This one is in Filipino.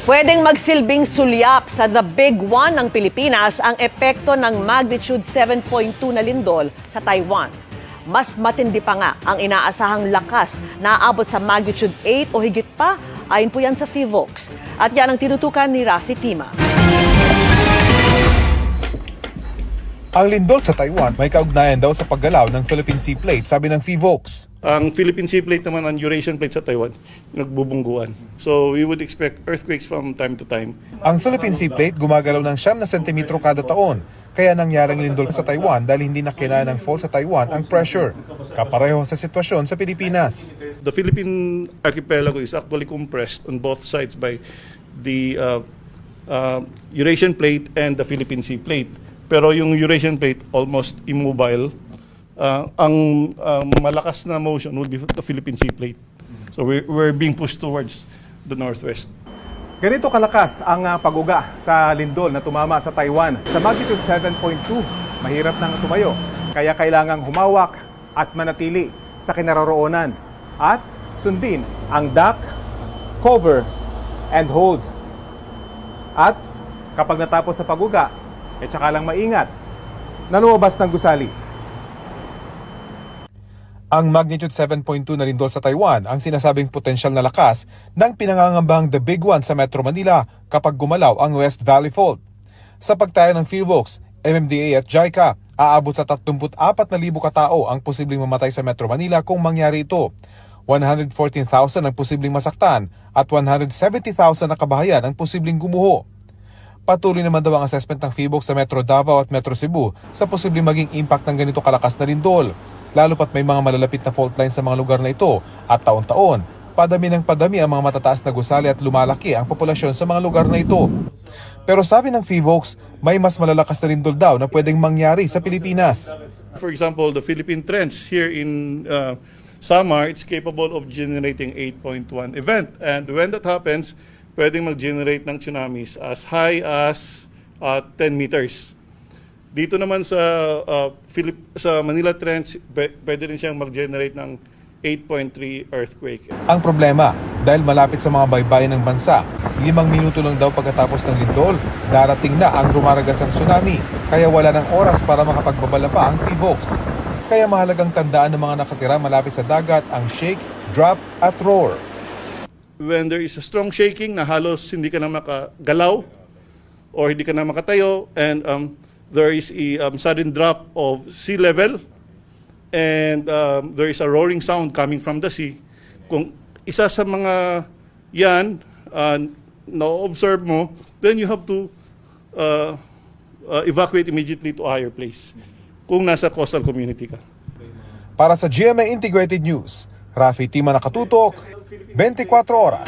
Pwedeng magsilbing sulyap sa The Big One ng Pilipinas ang epekto ng magnitude 7.2 na lindol sa Taiwan. Mas matindi pa nga ang inaasahang lakas na aabot sa magnitude 8 o higit pa, ayon po yan sa PHIVOLCS. At yan ang tinutukan ni Rafi Tima. Ang lindol sa Taiwan may kaugnayan daw sa paggalaw ng Philippine Sea Plate, sabi ng PHIVOLCS. Ang Philippine Sea Plate naman, ang Eurasian Plate sa Taiwan, nagbubungguan. So we would expect earthquakes from time to time. Ang Philippine Sea Plate gumagalaw ng 9 na sentimetro kada taon, kaya nangyaring lindol sa Taiwan dahil hindi na kinaya ng fault sa Taiwan ang pressure. Kapareho sa sitwasyon sa Pilipinas. The Philippine archipelago is actually compressed on both sides by the Eurasian Plate and the Philippine Sea Plate. Pero yung Eurasian Plate, almost immobile. Ang malakas na motion would be the Philippine Sea Plate. So we're being pushed towards the northwest. Ganito kalakas ang pag-uga sa lindol na tumama sa Taiwan. Sa magnitude 7.2, mahirap nang tumayo. Kaya kailangang humawak at manatili sa kinaroroonan. At sundin ang duck, cover, and hold. At kapag natapos sa pag-uga, tsaka lang maingat na lumabas ng gusali. Ang magnitude 7.2 na lindol sa Taiwan ang sinasabing potensyal na lakas ng pinangangambang The Big One sa Metro Manila kapag gumalaw ang West Valley Fault. Sa pagtaya ng PHIVOLCS, MMDA at JICA, aabot sa 34,000 katao ang posibleng mamatay sa Metro Manila kung mangyari ito. 114,000 ang posibleng masaktan at 170,000 na kabahayan ang posibleng gumuho. Patuloy naman daw ang assessment ng PHIVOLCS sa Metro Davao at Metro Cebu sa posibleng maging impact ng ganito kalakas na lindol. Lalo pat may mga malalapit na fault line sa mga lugar na ito at taon-taon, padami ng padami ang mga matataas na gusali at lumalaki ang populasyon sa mga lugar na ito. Pero sabi ng PHIVOLCS, may mas malalakas na lindol daw na pwedeng mangyari sa Pilipinas. For example, the Philippine Trench here in Samar, it's capable of generating 8.1 event. And when that happens, pwedeng mag-generate ng tsunamis as high as 10 meters. Dito naman sa Manila Trench, pwede rin siyang mag-generate ng 8.3 earthquake. Ang problema, dahil malapit sa mga baybayin ng bansa, 5 minuto lang daw pagkatapos ng lindol, darating na ang rumaragas ng tsunami, kaya wala ng oras para makapagbabala pa ang PHIVOLCS. Kaya mahalagang tandaan ng mga nakatira malapit sa dagat ang shake, drop at roar. When there is a strong shaking na halos hindi ka na makagalaw or hindi ka na makatayo, and there is a sudden drop of sea level, and there is a roaring sound coming from the sea. Kung isa sa mga yan na-observe mo, then you have to evacuate immediately to a higher place kung nasa coastal community ka. Para sa GMA Integrated News, Rafi Tima, nakatutok, 24 oras.